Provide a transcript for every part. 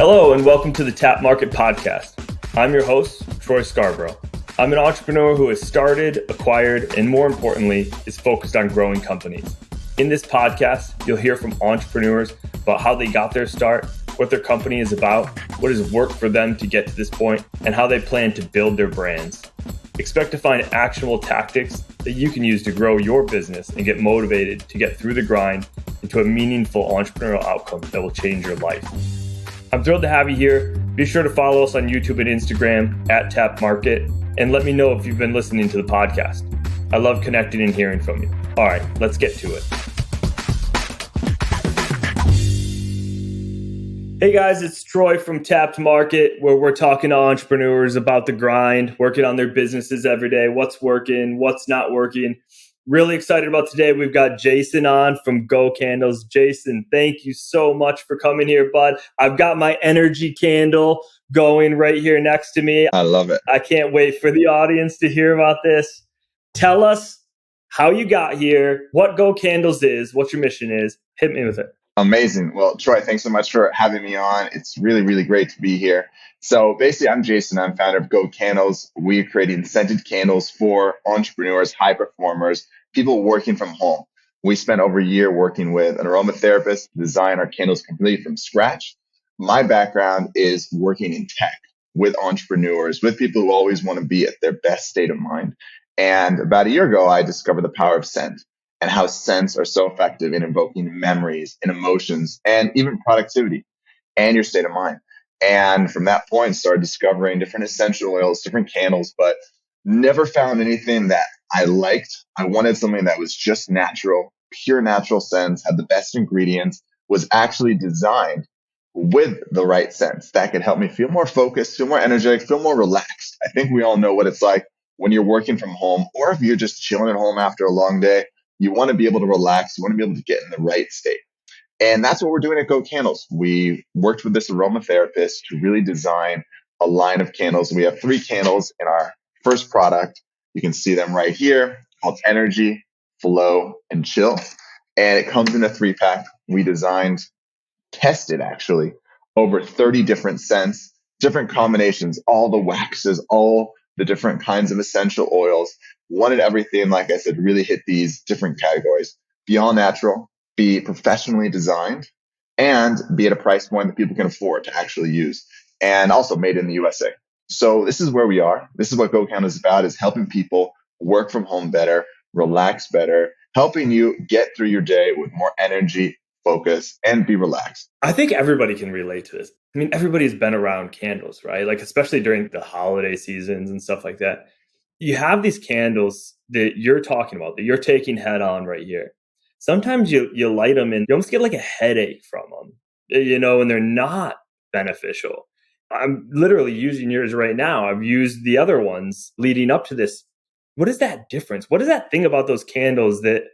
Hello and welcome to the Tap Market Podcast. I'm your host, Troy Scarborough. I'm an entrepreneur who has started, acquired, and more importantly, is focused on growing companies. In this podcast, you'll hear from entrepreneurs about how they got their start, what their company is about, what has worked for them to get to this point, and how they plan to build their brands. Expect to find actionable tactics that you can use to grow your business and get motivated to get through the grind into a meaningful entrepreneurial outcome that will change your life. I'm thrilled to have you here. Be sure to follow us on YouTube and Instagram at Tap Market, and let me know if you've been listening to the podcast. I love connecting and hearing from you. All right, let's get to it. Hey guys, it's Troy from Tapped Market, where we're talking to entrepreneurs about the grind, working on their businesses every day, what's working, what's not working. Really excited about today. We've got Jason on from Go Candles. Jason, thank you so much for coming here, bud. I've got my energy candle going right here next to me. I love it. I can't wait for the audience to hear about this. Tell us how you got here, what Go Candles is, what your mission is. Hit me with it. Amazing. Well, Troy, thanks so much for having me on. It's really, really great to be here. So basically, I'm Jason. I'm founder of Go Candles. We are creating scented candles for entrepreneurs, high performers, people working from home. We spent over a year working with an aromatherapist to design our candles completely from scratch. My background is working in tech with entrepreneurs, with people who always want to be at their best state of mind. And about a year ago, I discovered the power of scent and how scents are so effective in invoking memories and emotions and even productivity and your state of mind. And from that point, started discovering different essential oils, different candles, but never found anything that I liked. I wanted something that was just natural, pure natural scents, had the best ingredients, was actually designed with the right scents that could help me feel more focused, feel more energetic, feel more relaxed. I think we all know what it's like when you're working from home, or if you're just chilling at home after a long day. You want to be able to relax. You want to be able to get in the right state. And that's what we're doing at Go Candles. We worked with this aromatherapist to really design a line of candles. We have 3 candles in our first product. You can see them right here, called Energy, Flow, and Chill. And it comes in a 3-pack. We tested actually, over 30 different scents, different combinations, all the waxes, all the different kinds of essential oils. Wanted everything, like I said, really hit these different categories. Be all natural, be professionally designed, and be at a price point that people can afford to actually use. And also made in the USA. So this is where we are. This is what Go Count is about, is helping people work from home better, relax better, helping you get through your day with more energy, focus, and be relaxed. I think everybody can relate to this. I mean, everybody's been around candles, right? Like, especially during the holiday seasons and stuff like that. You have these candles that you're talking about, that you're taking head on right here. Sometimes you light them and you almost get like a headache from them, and they're not beneficial. I'm literally using yours right now. I've used the other ones leading up to this. What is that difference? What is that thing about those candles that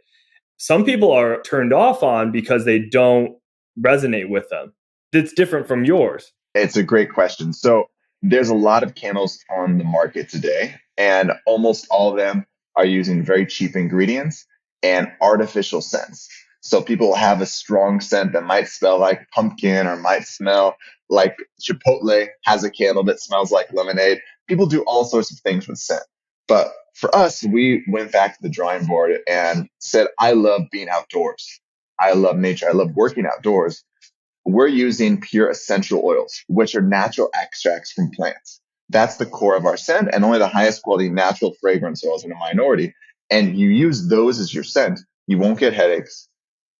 some people are turned off on because they don't resonate with them, that's different from yours? It's a great question. So there's a lot of candles on the market today, and almost all of them are using very cheap ingredients and artificial scents. So people have a strong scent that might smell like pumpkin or might smell like Chipotle has a candle that smells like lemonade. People do all sorts of things with scent. But for us, we went back to the drawing board and said, I love being outdoors. I love nature. I love working outdoors. We're using pure essential oils, which are natural extracts from plants. That's the core of our scent, and only the highest quality natural fragrance oils in a minority. And you use those as your scent, you won't get headaches.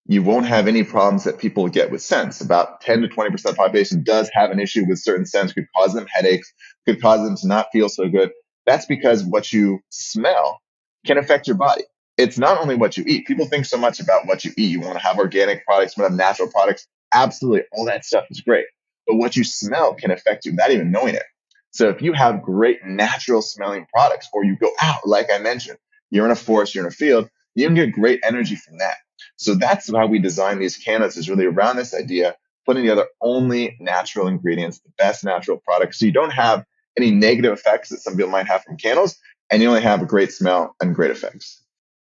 You won't have any problems that people get with scents. About 10 to 20% of the population does have an issue with certain scents, could cause them headaches, could cause them to not feel so good. That's because what you smell can affect your body. It's not only what you eat. People think so much about what you eat. You want to have organic products, you want to have natural products. Absolutely. All that stuff is great. But what you smell can affect you without even knowing it. So if you have great natural smelling products, or you go out, like I mentioned, you're in a forest, you're in a field, you can get great energy from that. So that's how we design these candles, is really around this idea, putting together only natural ingredients, the best natural products. So you don't have any negative effects that some people might have from candles, and you only have a great smell and great effects.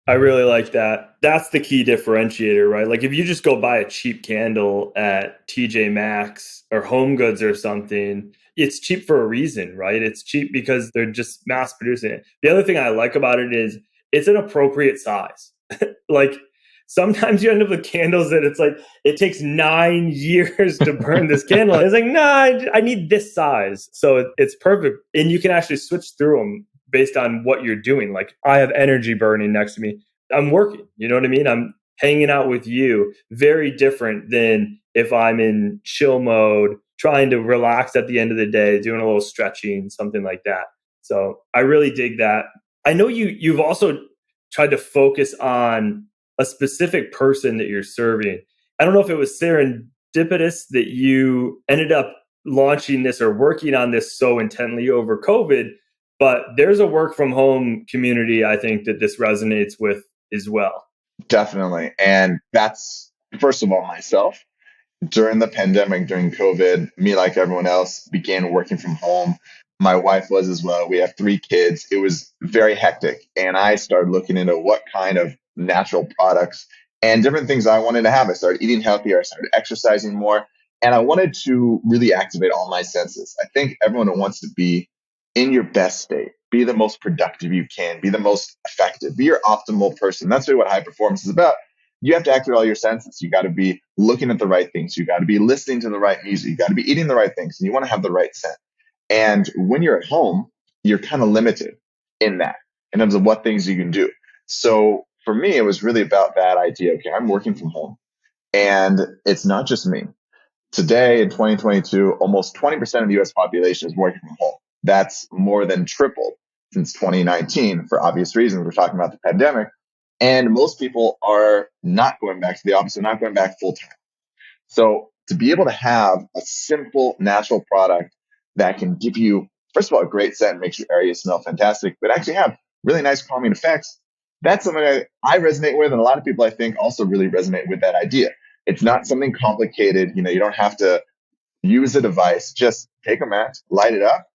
I really like that. That's the key differentiator, right? Like if you just go buy a cheap candle at TJ Maxx or Home Goods or something, it's cheap for a reason, right? It's cheap because they're just mass producing it. The other thing I like about it is it's an appropriate size. Like sometimes you end up with candles that it's like it takes 9 years to burn this candle. It's like, nah, I need this size. So it's perfect. And you can actually switch through them based on what you're doing. Like I have energy burning next to me. I'm working. You know what I mean? I'm hanging out with you. Very different than if I'm in chill mode, trying to relax at the end of the day, doing a little stretching, something like that. So I really dig that. I know you've also tried to focus on a specific person that you're serving. I don't know if it was serendipitous that you ended up launching this or working on this so intently over COVID, but there's a work from home community I think that this resonates with as well. Definitely. And that's, first of all, myself. During the pandemic, during COVID, me, like everyone else, began working from home. My wife was as well. We have 3 kids. It was very hectic. And I started looking into what kind of natural products and different things I wanted to have. I started eating healthier. I started exercising more. And I wanted to really activate all my senses. I think everyone wants to be in your best state, be the most productive you can, be the most effective, be your optimal person. That's really what high performance is about. You have to activate all your senses. You got to be looking at the right things. You got to be listening to the right music. You got to be eating the right things. And you want to have the right scent. And when you're at home, you're kind of limited in that, in terms of what things you can do. So for me, it was really about that idea. Okay, I'm working from home and it's not just me. Today in 2022, almost 20% of the US population is working from home. That's more than tripled since 2019 for obvious reasons. We're talking about the pandemic. And most people are not going back to the office, they're not going back full time. So to be able to have a simple natural product that can give you, first of all, a great scent, makes your area smell fantastic, but actually have really nice calming effects, that's something I resonate with. And a lot of people I think also really resonate with that idea. It's not something complicated. You don't have to use a device. Just take a match, light it up,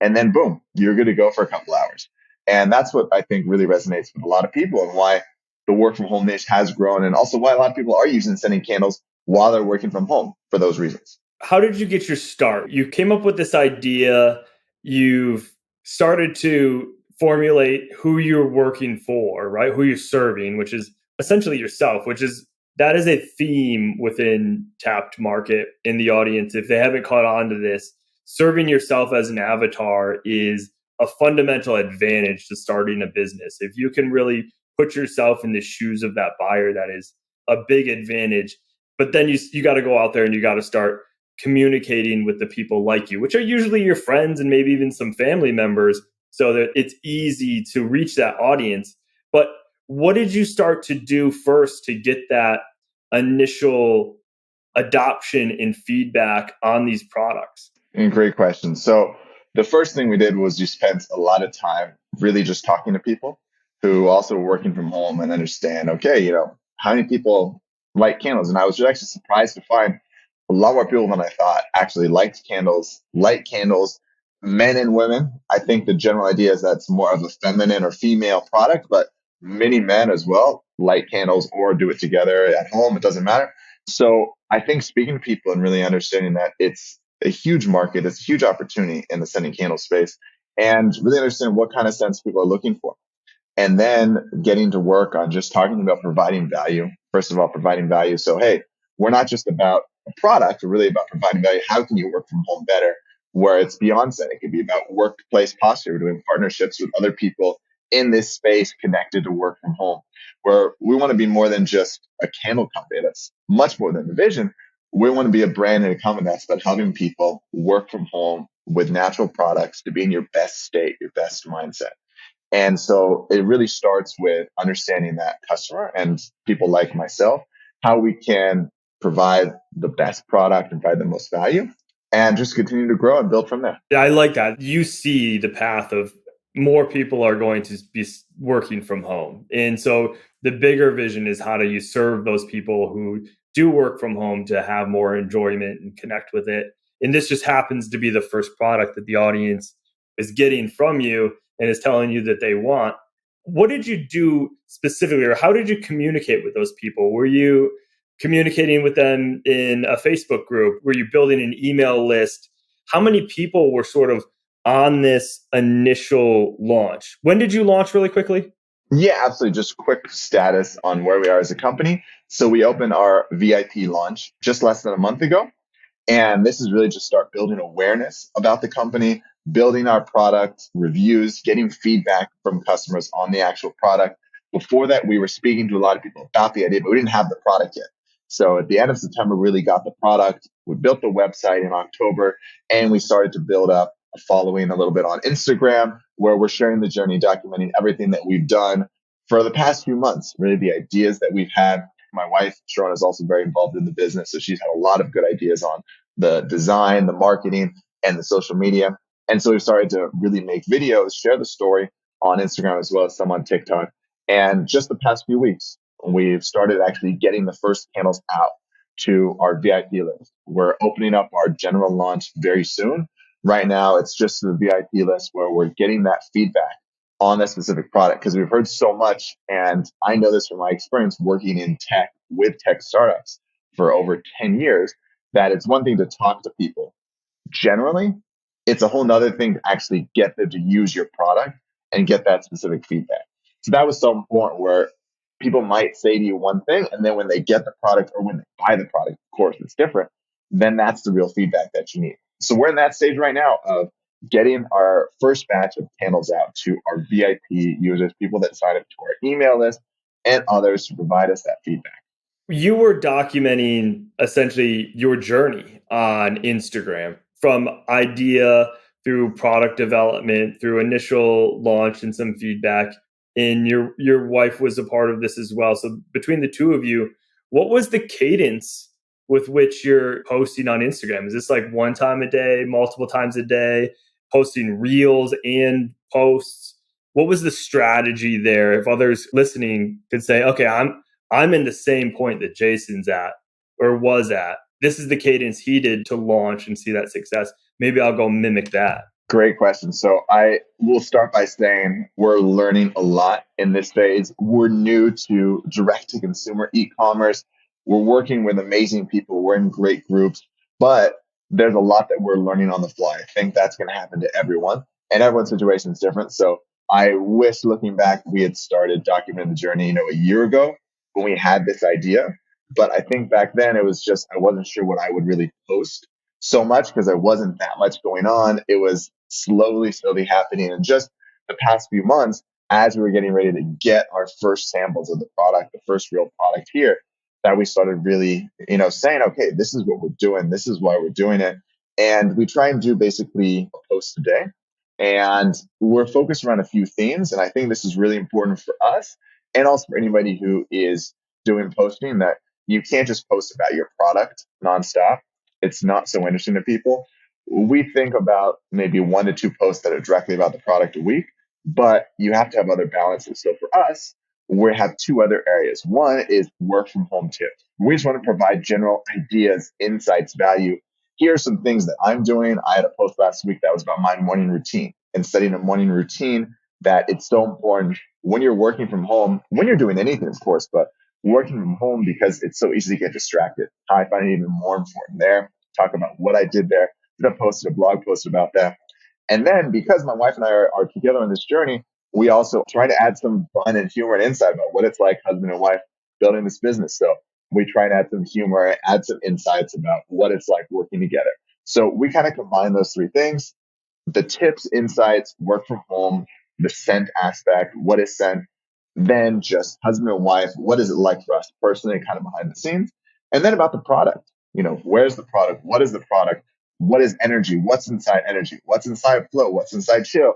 and then boom, you're good to go for a couple hours. And that's what I think really resonates with a lot of people and why the work from home niche has grown, and also why a lot of people are using scented candles while they're working from home for those reasons. How did you get your start? You came up with this idea, you've started to formulate who you're working for, right? Who you're serving, which is essentially yourself, which is that is a theme within Tapped Market in the audience. If they haven't caught on to this, serving yourself as an avatar is a fundamental advantage to starting a business. If you can really put yourself in the shoes of that buyer, that is a big advantage. But then you got to go out there and you got to start communicating with the people like you, which are usually your friends and maybe even some family members, so that it's easy to reach that audience. But what did you start to do first to get that initial adoption and feedback on these products? And great question. So the first thing we did was you spent a lot of time really just talking to people who also were working from home and understand, okay, how many people light candles? And I was actually surprised to find a lot more people than I thought actually liked candles, light candles, men and women. I think the general idea is that's more of a feminine or female product, but many men as well light candles or do it together at home. It doesn't matter. So I think speaking to people and really understanding that it's a huge market, it's a huge opportunity in the scented candle space, and really understand what kind of scents people are looking for. And then getting to work on just talking about providing value. First of all, providing value. So, hey, we're not just about a product, we're really about providing value. How can you work from home better? Where it's beyond that. It could be about workplace posture. We're doing partnerships with other people in this space connected to work from home, where we want to be more than just a candle company. That's much more than the vision. We want to be a brand and a company that's about helping people work from home with natural products to be in your best state, your best mindset. And so it really starts with understanding that customer and people like myself, how we can provide the best product and provide the most value and just continue to grow and build from there. Yeah, I like that. You see the path of more people are going to be working from home. And so the bigger vision is how do you serve those people who do work from home to have more enjoyment and connect with it. And this just happens to be the first product that the audience is getting from you and is telling you that they want. What did you do specifically, or how did you communicate with those people? Were you communicating with them in a Facebook group? Were you building an email list? How many people were sort of on this initial launch? When did you launch really quickly? Yeah, absolutely. Just quick status on where we are as a company. So we opened our VIP launch just less than a month ago. And this is really just start building awareness about the company, building our product, reviews, getting feedback from customers on the actual product. Before that, we were speaking to a lot of people about the idea, but we didn't have the product yet. So at the end of September, we really got the product. We built the website in October, and we started to build up a following a little bit on Instagram, where we're sharing the journey, documenting everything that we've done for the past few months, really the ideas that we've had. My wife, Sharon, is also very involved in the business. So she's had a lot of good ideas on the design, the marketing, and the social media. And so we've started to really make videos, share the story on Instagram as well as some on TikTok. And just the past few weeks, we've started actually getting the first candles out to our VIP list. We're opening up our general launch very soon. Right now, it's just the VIP list where we're getting that feedback on that specific product because we've heard so much. And I know this from my experience working in tech with tech startups for over 10 years that it's one thing to talk to people generally. It's a whole nother thing to actually get them to use your product and get that specific feedback. So that was so important where people might say to you one thing, and then when they get the product or when they buy the product, of course, it's different, then that's the real feedback that you need. So we're in that stage right now of getting our first batch of candles out to our VIP users, people that sign up to our email list, and others to provide us that feedback. You were documenting essentially your journey on Instagram from idea through product development, through initial launch and some feedback. And your wife was a part of this as well. So between the two of you, what was the cadence with which you're posting on Instagram? Is this like one time a day, multiple times a day, posting reels and posts? What was the strategy there? If others listening could say, okay, I'm in the same point that Jason's at or was at. This is the cadence he did to launch and see that success. Maybe I'll go mimic that. Great question. So I will start by saying we're learning a lot in this phase. We're new to direct to consumer e-commerce. We're working with amazing people. We're in great groups, but there's a lot that we're learning on the fly. I think that's going to happen to everyone, and everyone's situation is different. So I wish looking back, we had started documenting the journey, a year ago when we had this idea. But I think back then it was just, I wasn't sure what I would really post so much because there wasn't that much going on. It was slowly happening. And just the past few months, as we were getting ready to get our first samples of the product, the first real product here, that we started really, saying, okay, this is what we're doing. This is why we're doing it. And we try and do basically a post a day. And we're focused around a few themes. And I think this is really important for us and also for anybody who is doing posting that you can't just post about your product nonstop. It's not so interesting to people. We think about maybe 1 to 2 posts that are directly about the product a week, but you have to have other balances. So for us, we have two other areas. One is work from home tips. We just want to provide general ideas, insights, value. Here are some things that I'm doing. I had a post last week that was about my morning routine and setting a morning routine that it's so important when you're working from home, when you're doing anything, of course, but working from home because it's so easy to get distracted. I find it even more important there. Talk about what I did there. I posted a blog post about that. And then because my wife and I are together on this journey, we also try to add some fun and humor and insight about what it's like, husband and wife, building this business. So we try and add some humor, add some insights about what it's like working together. So we kind of combine those three things: the tips, insights, work from home, the scent aspect, what is scent, then just husband and wife, what is it like for us personally, kind of behind the scenes, and then about the product. Where's the product? What is the product? What is energy? What's inside energy? What's inside flow? What's inside chill?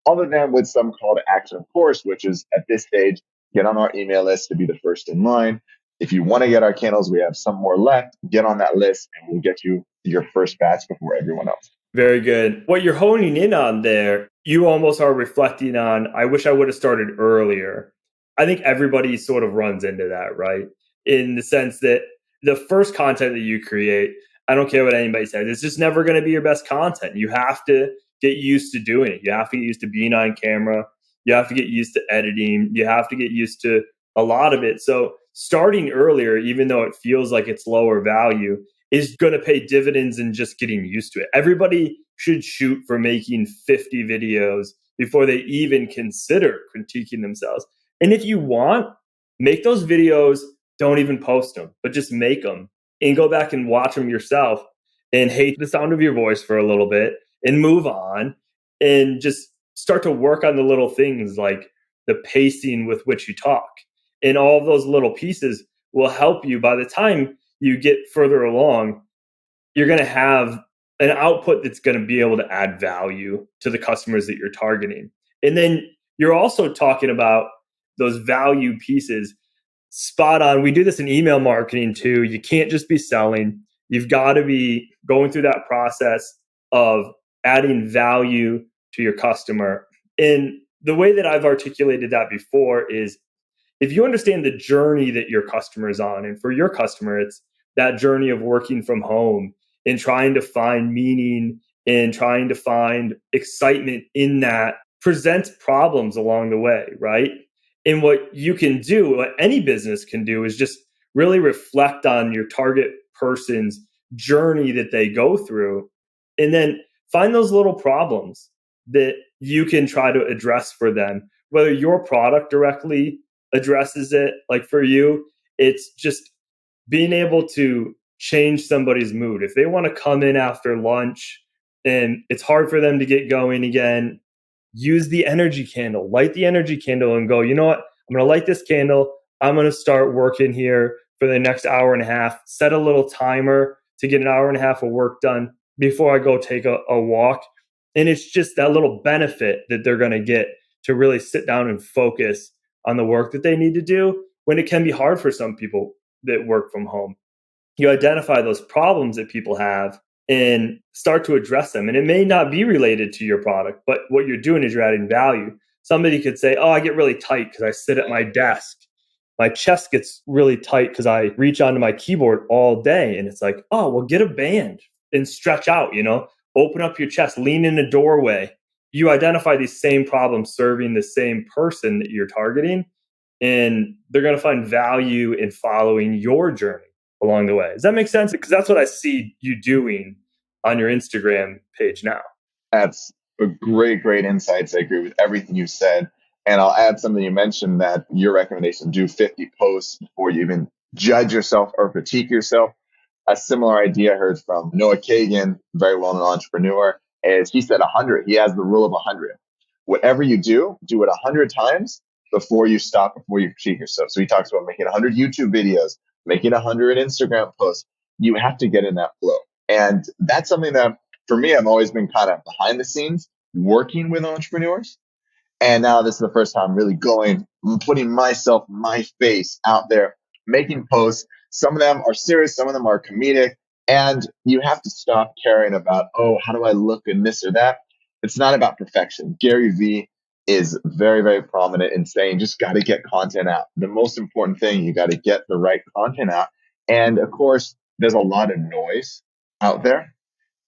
Other than with some call to action, of course, which is at this stage, get on our email list to be the first in line. If you want to get our candles, we have some more left. Get on that list and we'll get you your first batch before everyone else. Very good. What you're honing in on there, you almost are reflecting on, I wish I would have started earlier. I think everybody sort of runs into that, right? In the sense that the first content that you create, I don't care what anybody says, it's just never going to be your best content. You have to get used to doing it. You have to get used to being on camera. You have to get used to editing. You have to get used to a lot of it. So starting earlier, even though it feels like it's lower value, is going to pay dividends in just getting used to it. Everybody should shoot for making 50 videos before they even consider critiquing themselves. And if you want, make those videos, don't even post them, but just make them and go back and watch them yourself and hate the sound of your voice for a little bit and move on and just start to work on the little things like the pacing with which you talk. And all of those little pieces will help you by the time you get further along, you're going to have an output that's going to be able to add value to the customers that you're targeting. And then you're also talking about those value pieces. Spot on. We do this in email marketing too. You can't just be selling. You've got to be going through that process of adding value to your customer. And the way that I've articulated that before is if you understand the journey that your customer is on, and for your customer, it's that journey of working from home and trying to find meaning and trying to find excitement in that presents problems along the way, right? And what you can do, what any business can do, is just really reflect on your target person's journey that they go through and then find those little problems that you can try to address for them, whether your product directly addresses it. Like for you, it's just being able to change somebody's mood. If they want to come in after lunch and it's hard for them to get going again, use the energy candle, light the energy candle and go, you know what? I'm going to light this candle. I'm going to start working here for the next hour and a half, set a little timer to get an hour and a half of work done before I go take a walk. And it's just that little benefit that they're going to get to really sit down and focus on the work that they need to do when it can be hard for some people that work from home. You identify those problems that people have and start to address them. And it may not be related to your product, but what you're doing is you're adding value. Somebody could say, oh, I get really tight because I sit at my desk. My chest gets really tight because I reach onto my keyboard all day. And it's like, oh, well, get a band and stretch out, open up your chest, lean in a doorway. You identify these same problems serving the same person that you're targeting, and they're going to find value in following your journey along the way. Does that make sense? Because that's what I see you doing on your Instagram page now. That's a great insights. I agree with everything you said. And I'll add something you mentioned, that your recommendation, do 50 posts before you even judge yourself or critique yourself. A similar idea I heard from Noah Kagan, very well-known entrepreneur, is he said 100. He has the rule of 100. Whatever you do it 100 times before you stop, before you critique yourself. So he talks about making 100 YouTube videos, making 100 Instagram posts. You have to get in that flow. And that's something that, for me, I've always been kind of behind the scenes working with entrepreneurs. And now this is the first time really putting myself, my face out there, making posts. Some of them are serious, some of them are comedic. And you have to stop caring about, oh, how do I look in this or that? It's not about perfection. Gary Vee is very prominent in saying, just got to get content out. The most important thing, you got to get the right content out. And of course, there's a lot of noise out there.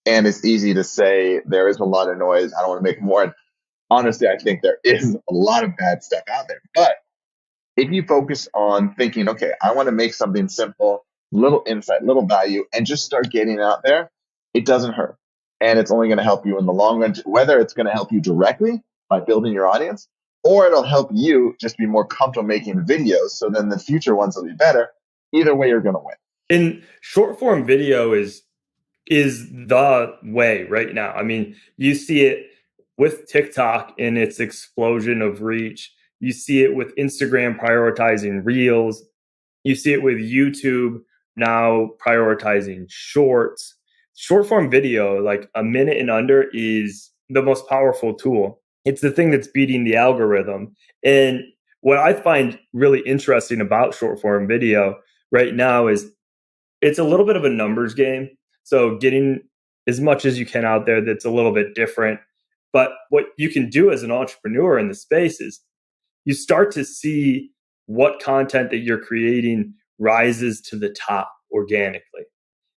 And it's easy to say there is a lot of noise. I don't want to make more. And honestly, I think there is a lot of bad stuff out there. But if you focus on thinking, okay, I want to make something simple, little insight, little value, and just start getting out there, it doesn't hurt. And it's only going to help you in the long run, whether it's going to help you directly by building your audience, or it'll help you just be more comfortable making videos. So then the future ones will be better. Either way, you're going to win. And short form video is the way right now. I mean, you see it with TikTok and its explosion of reach. You see it with Instagram prioritizing reels. You see it with YouTube now prioritizing shorts. Short form video, like a minute and under, is the most powerful tool. It's the thing that's beating the algorithm. And what I find really interesting about short form video right now is it's a little bit of a numbers game. So getting as much as you can out there that's a little bit different. But what you can do as an entrepreneur in the space is you start to see what content that you're creating rises to the top organically.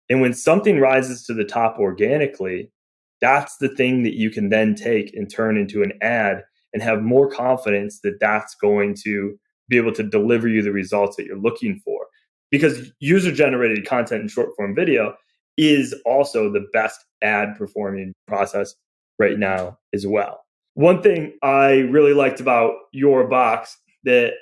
And when something rises to the top organically, that's the thing that you can then take and turn into an ad and have more confidence that that's going to be able to deliver you the results that you're looking for. Because user generated content in short form video is also the best ad performing process right now as well. One thing I really liked about your box that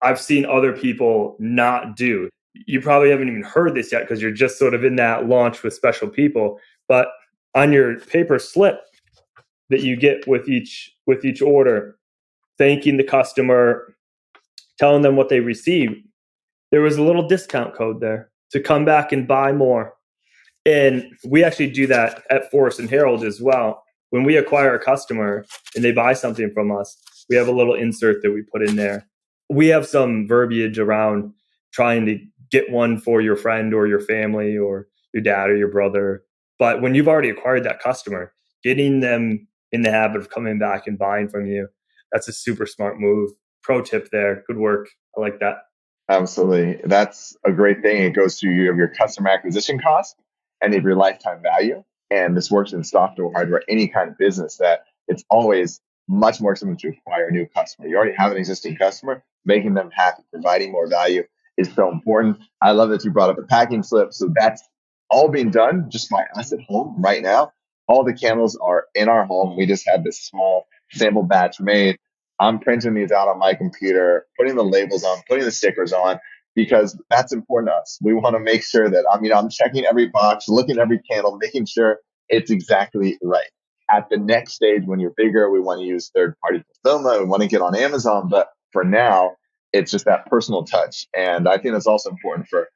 I've seen other people not do, you probably haven't even heard this yet because you're just sort of in that launch with special people, but on your paper slip that you get with each order, thanking the customer, telling them what they received, there was a little discount code there to come back and buy more. And we actually do that at Forrest and Harold as well. When we acquire a customer and they buy something from us, we have a little insert that we put in there. We have some verbiage around trying to get one for your friend or your family or your dad or your brother. But when you've already acquired that customer, getting them in the habit of coming back and buying from you, that's a super smart move. Pro tip there. Good work. I like that. Absolutely. That's a great thing. It goes to your customer acquisition cost and of your lifetime value. And this works in software, hardware, any kind of business that it's always much more expensive to acquire a new customer. You already have an existing customer, making them happy, providing more value is so important. I love that you brought up a packing slip. So that's all being done just by us at home right now. All the candles are in our home. We just had this small sample batch made. I'm printing these out on my computer, putting the labels on, putting the stickers on, because that's important to us. We want to make sure that I'm checking every box, looking at every candle, making sure it's exactly right. At the next stage, when you're bigger, we want to use third-party fulfillment. We want to get on Amazon, but for now, it's just that personal touch. And I think that's also important for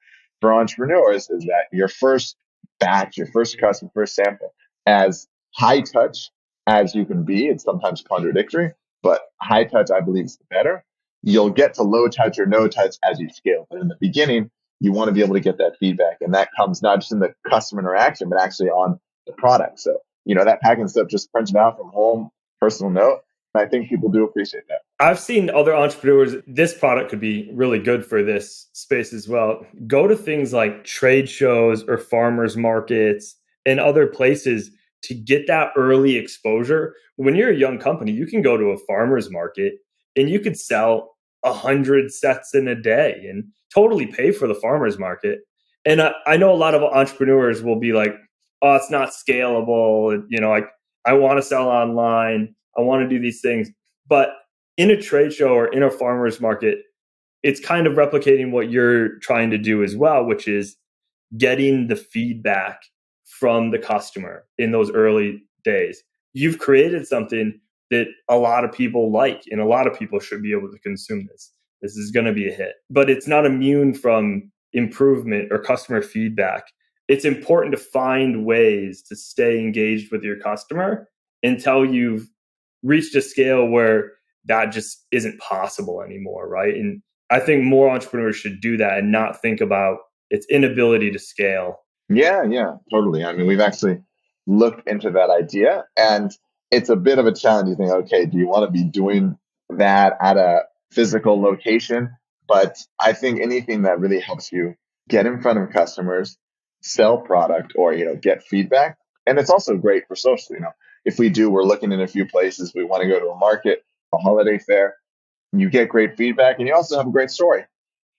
entrepreneurs is that your first batch, your first customer, first sample, as high touch as you can be, it's sometimes contradictory, but high touch, I believe, is better. You'll get to low touch or no touch as you scale. But in the beginning, you want to be able to get that feedback. And that comes not just in the customer interaction, but actually on the product. So, that packing stuff just printed out from home, personal note. And I think people do appreciate that. I've seen other entrepreneurs, this product could be really good for this space as well. Go to things like trade shows or farmers markets and other places to get that early exposure. When you're a young company, you can go to a farmers market and you could sell 100 sets in a day and totally pay for the farmers market. And I know a lot of entrepreneurs will be like, oh, it's not scalable. I want to sell online. I want to do these things. But in a trade show or in a farmer's market, it's kind of replicating what you're trying to do as well, which is getting the feedback from the customer in those early days. You've created something that a lot of people like, and a lot of people should be able to consume this. This is going to be a hit, but it's not immune from improvement or customer feedback. It's important to find ways to stay engaged with your customer until you've reached a scale where that just isn't possible anymore, right? And I think more entrepreneurs should do that and not think about its inability to scale. Yeah, totally. I mean, we've actually looked into that idea, and it's a bit of a challenge. You think, okay, do you want to be doing that at a physical location? But I think anything that really helps you get in front of customers, sell product, or get feedback, and it's also great for social. If we're looking in a few places, we want to go to a market, a holiday fair, you get great feedback, and you also have a great story,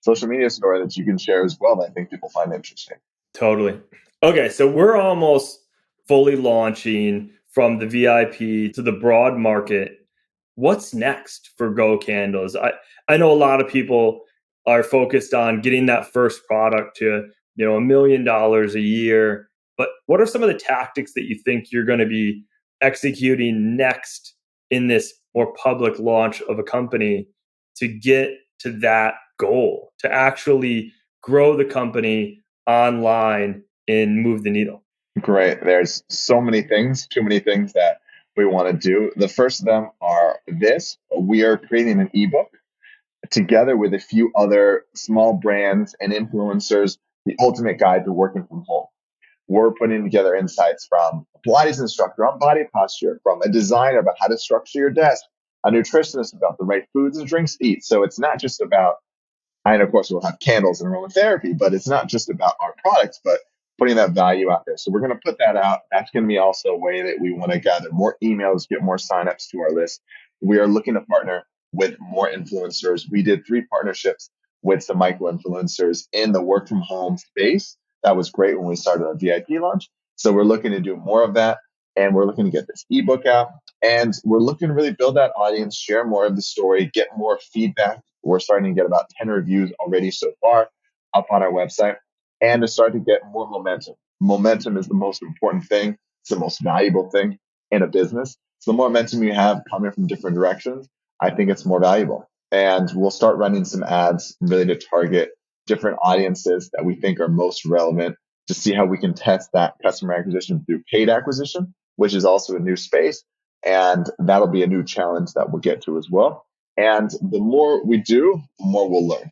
social media story that you can share as well that I think people find interesting. Totally. Okay, so we're almost fully launching from the VIP to the broad market. What's next for Go Candles? I know a lot of people are focused on getting that first product to, $1 million a year. But what are some of the tactics that you think you're going to be executing next in this more public launch of a company to get to that goal, to actually grow the company online and move the needle? Great. There's so many things, too many things that we want to do. The first of them are this. We are creating an ebook together with a few other small brands and influencers, the ultimate guide to working from home. We're putting together insights from a Pilates instructor on body posture, from a designer about how to structure your desk, a nutritionist about the right foods and drinks to eat. So it's not just about, and of course we'll have candles and aromatherapy, but it's not just about our products, but putting that value out there. So we're going to put that out. That's going to be also a way that we want to gather more emails, get more signups to our list. we are looking to partner with more influencers. We did 3 partnerships with some micro influencers in the work from home space. That was great when we started our VIP launch. So we're looking to do more of that. And we're looking to get this ebook out. And we're looking to really build that audience, share more of the story, get more feedback. We're starting to get about 10 reviews already so far up on our website, and to start to get more momentum. Momentum is the most important thing. It's the most valuable thing in a business. So the more momentum you have coming from different directions, I think it's more valuable. And we'll start running some ads really to target different audiences that we think are most relevant to see how we can test that customer acquisition through paid acquisition, which is also a new space. And that'll be a new challenge that we'll get to as well. And the more we do, the more we'll learn.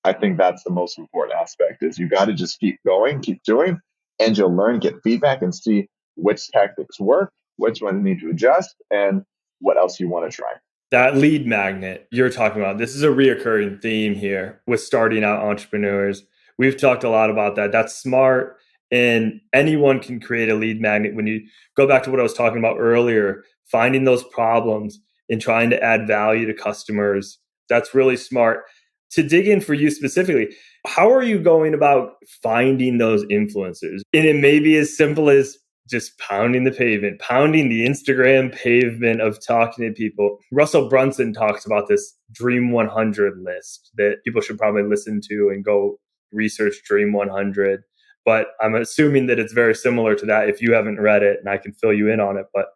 I think that's the most important aspect is you got to just keep going, keep doing, and you'll learn, get feedback and see which tactics work, which ones need to adjust, and what else you want to try. That lead magnet you're talking about, this is a reoccurring theme here with starting out entrepreneurs. We've talked a lot about that. That's smart. And anyone can create a lead magnet. When you go back to what I was talking about earlier, finding those problems and trying to add value to customers, that's really smart. To dig in for you specifically, how are you going about finding those influencers? And it may be as simple as just pounding the pavement, pounding the Instagram pavement of talking to people. Russell Brunson talks about this Dream 100 list that people should probably listen to and go research Dream 100. But I'm assuming that it's very similar to that if you haven't read it, and I can fill you in on it. But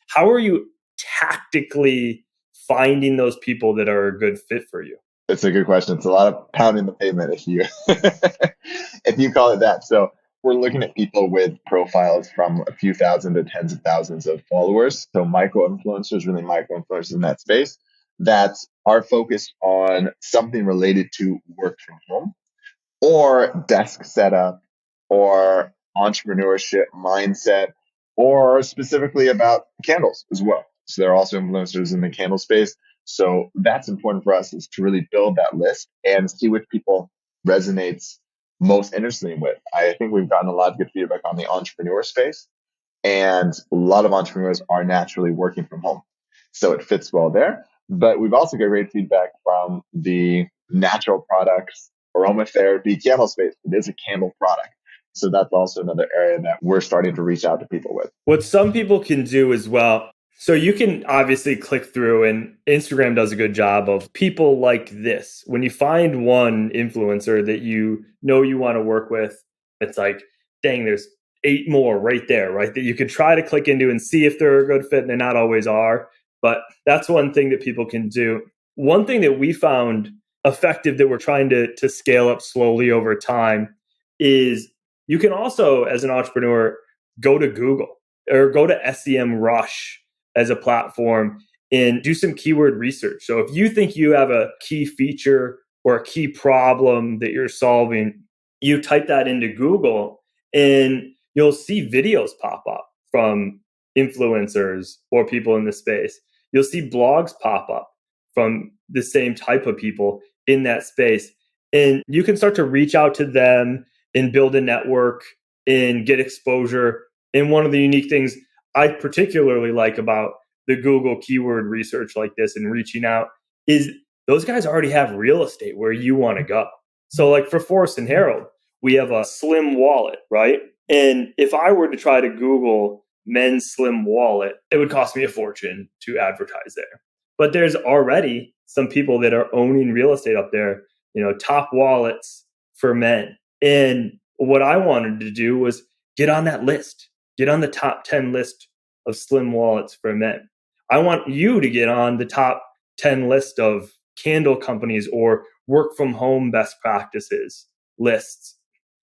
how are you tactically finding those people that are a good fit for you? It's a good question. It's a lot of pounding the pavement if you if you call it that. So we're looking at people with profiles from a few thousand to tens of thousands of followers. So micro influencers, really micro influencers in that space that are focused on something related to work from home or desk setup or entrepreneurship mindset or specifically about candles as well. So there are also influencers in the candle space. So that's important for us is to really build that list and see which people resonates most interestingly with. I think we've gotten a lot of good feedback on the entrepreneur space, and a lot of entrepreneurs are naturally working from home. So it fits well there. But we've also got great feedback from the natural products, aromatherapy, candle space. It is a candle product. So that's also another area that we're starting to reach out to people with. What some people can do as well. So you can obviously click through, and Instagram does a good job of people like this. When you find one influencer that you know you want to work with, it's like, dang, there's 8 more right there, right? That you could try to click into and see if they're a good fit, and they not always are. But that's one thing that people can do. One thing that we found effective that we're trying to scale up slowly over time is you can also, as an entrepreneur, go to Google or go to SEMrush as a platform and do some keyword research. So if you think you have a key feature or a key problem that you're solving, you type that into Google and you'll see videos pop up from influencers or people in the space. You'll see blogs pop up from the same type of people in that space. And you can start to reach out to them and build a network and get exposure. And one of the unique things I particularly like about the Google keyword research like this and reaching out is those guys already have real estate where you want to go. So like for Forrest and Harold, we have a slim wallet, right? And if I were to try to Google men's slim wallet, it would cost me a fortune to advertise there. But there's already some people that are owning real estate up there, top wallets for men. And what I wanted to do was get on that list, get on the top 10 list of slim wallets for men. I want you to get on the top 10 list of candle companies or work from home best practices lists.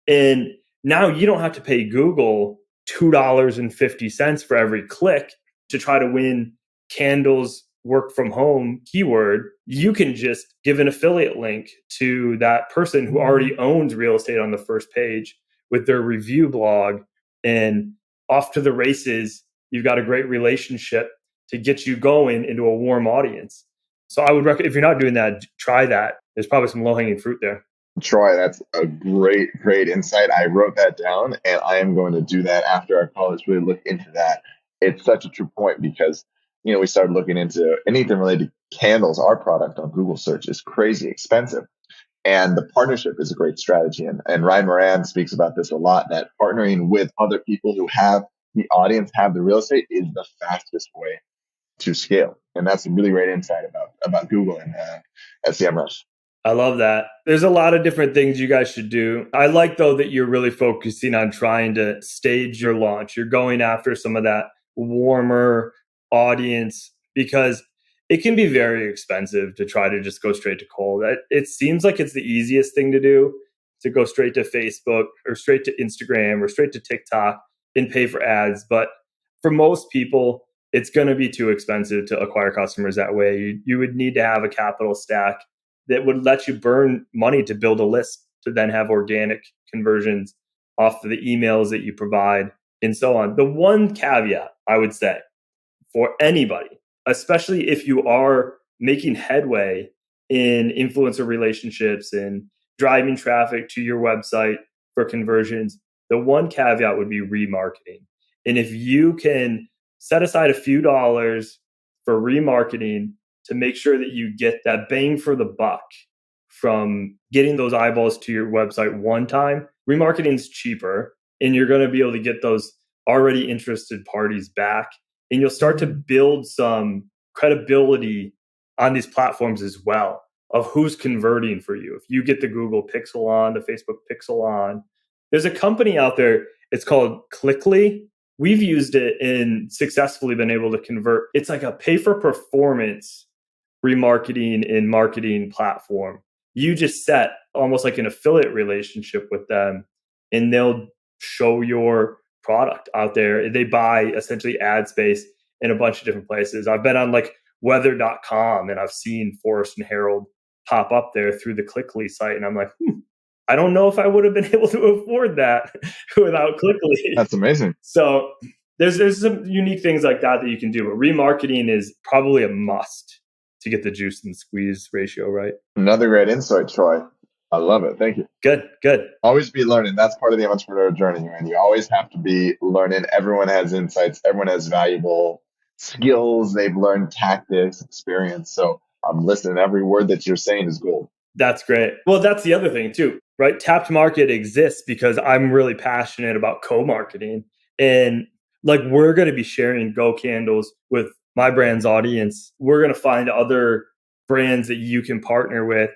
And now you don't have to pay Google $2.50 for every click to try to win candles work from home keyword. You can just give an affiliate link to that person who already owns real estate on the first page with their review blog, and off to the races. You've got a great relationship to get you going into a warm audience. So I would recommend, if you're not doing that, try that. There's probably some low-hanging fruit there. Troy, that's a great, great insight. I wrote that down and I am going to do that after our call. Let's really look into that. It's such a true point because we started looking into anything related to candles. Our product on Google search is crazy expensive. And the partnership is a great strategy. And Ryan Moran speaks about this a lot, that partnering with other people who have the audience, have the real estate, is the fastest way to scale. And that's a really great insight about Google and SEMrush. I love that. There's a lot of different things you guys should do. I like, though, that you're really focusing on trying to stage your launch. You're going after some of that warmer audience, because it can be very expensive to try to just go straight to cold. It seems like it's the easiest thing to do, to go straight to Facebook or straight to Instagram or straight to TikTok and pay for ads. But for most people, it's going to be too expensive to acquire customers that way. You would need to have a capital stack that would let you burn money to build a list, to then have organic conversions off of the emails that you provide and so on. The one caveat I would say for anybody, especially if you are making headway in influencer relationships and driving traffic to your website for conversions, the one caveat would be remarketing. And if you can set aside a few dollars for remarketing to make sure that you get that bang for the buck from getting those eyeballs to your website one time, remarketing is cheaper, and you're going to be able to get those already interested parties back, and you'll start to build some credibility on these platforms as well, of who's converting for you. If you get the Google Pixel on, the Facebook Pixel on, there's a company out there, it's called Clickly. We've used it and successfully been able to convert. It's like a pay for performance remarketing and marketing platform. You just set almost like an affiliate relationship with them, and they'll show your product out there. They buy essentially ad space in a bunch of different places. I've been on like weather.com and I've seen Forest and Harold pop up there through the Clickly site. And I'm like, I don't know if I would have been able to afford that without Clickly. That's amazing. So there's some unique things like that you can do, but remarketing is probably a must to get the juice and squeeze ratio right. Another great insight, Troy. I love it. Thank you. Good. Always be learning. That's part of the entrepreneur journey, man. You always have to be learning. Everyone has insights. Everyone has valuable skills. They've learned tactics, experience. So I'm listening. Every word that you're saying is gold. That's great. Well, that's the other thing too, right? Tapped market exists because I'm really passionate about co-marketing, and like we're going to be sharing Go Candles with my brand's audience. We're going to find other brands that you can partner with,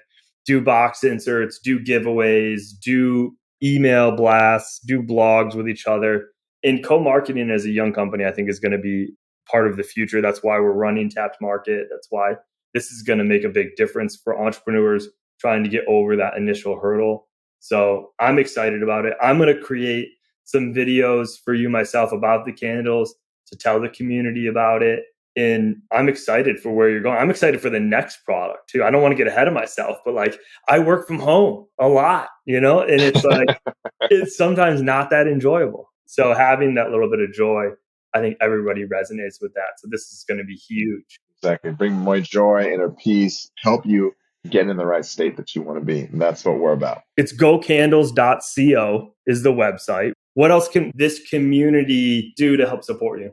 do box inserts, do giveaways, do email blasts, do blogs with each other. And co-marketing as a young company, I think, is going to be part of the future. That's why we're running Tapped Market. That's why this is going to make a big difference for entrepreneurs trying to get over that initial hurdle. So I'm excited about it. I'm going to create some videos for you myself about the candles to tell the community about it. And I'm excited for where you're going. I'm excited for the next product too. I don't want to get ahead of myself, but like I work from home a lot, and it's like, it's sometimes not that enjoyable. So having that little bit of joy, I think everybody resonates with that. So this is going to be huge. Exactly. Bring more joy, inner peace, help you get in the right state that you want to be. And that's what we're about. It's gocandles.co is the website. What else can this community do to help support you?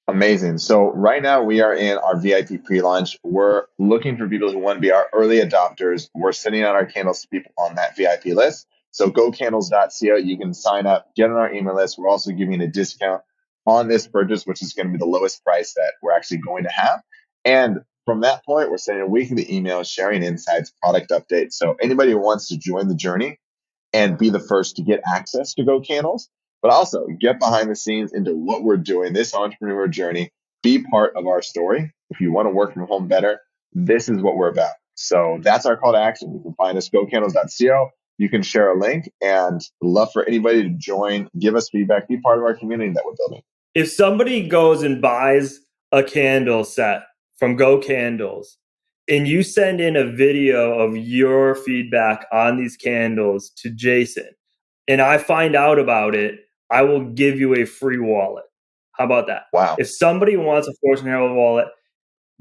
Amazing. So right now we are in our VIP pre-launch. We're looking for people who want to be our early adopters. We're sending out our candles to people on that VIP list. So gocandles.co, you can sign up, get on our email list. We're also giving a discount on this purchase, which is going to be the lowest price that we're actually going to have. And from that point, we're sending weekly emails, sharing insights, product updates. So anybody who wants to join the journey and be the first to get access to Go Candles, but also get behind the scenes into what we're doing, this entrepreneur journey, be part of our story. If you want to work from home better, this is what we're about. So that's our call to action. You can find us, gocandles.co. You can share a link, and love for anybody to join, give us feedback, be part of our community that we're building. If somebody goes and buys a candle set from Go Candles, and you send in a video of your feedback on these candles to Jason, and I find out about it, I will give you a free wallet. How about that? Wow. If somebody wants a Forest and Harold wallet,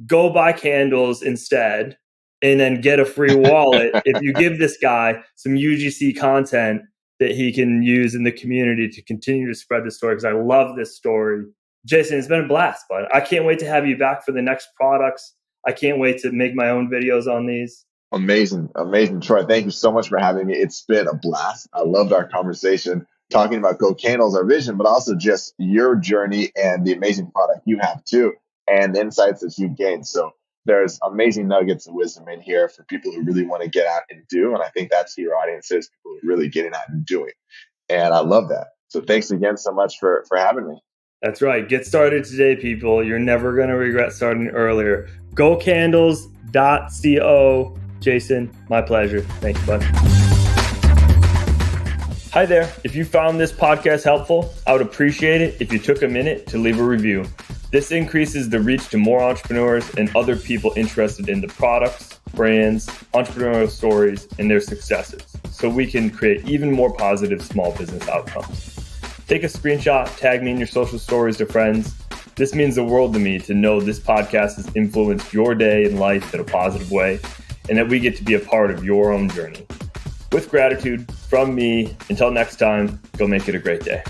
go buy candles instead and then get a free wallet if you give this guy some UGC content that he can use in the community to continue to spread the story, because I love this story Jason, it's been a blast, bud. I can't wait to have you back for the next products. I can't wait to make my own videos on these. Amazing. Amazing. Troy, thank you so much for having me. It's been a blast. I loved our conversation talking about Go Candles, our vision, but also just your journey and the amazing product you have too, and the insights that you've gained. So there's amazing nuggets of wisdom in here for people who really want to get out and do. And I think that's who your audience is, people who are really getting out and doing. And I love that. So thanks again so much for having me. That's right. Get started today, people. You're never going to regret starting earlier. GoCandles.co. Jason, my pleasure. Thank you, bud. Hi there. If you found this podcast helpful, I would appreciate it if you took a minute to leave a review. This increases the reach to more entrepreneurs and other people interested in the products, brands, entrepreneurial stories, and their successes, so we can create even more positive small business outcomes. Take a screenshot, tag me in your social stories to friends. This means the world to me to know this podcast has influenced your day and life in a positive way, and that we get to be a part of your own journey. With gratitude from me, until next time, go make it a great day.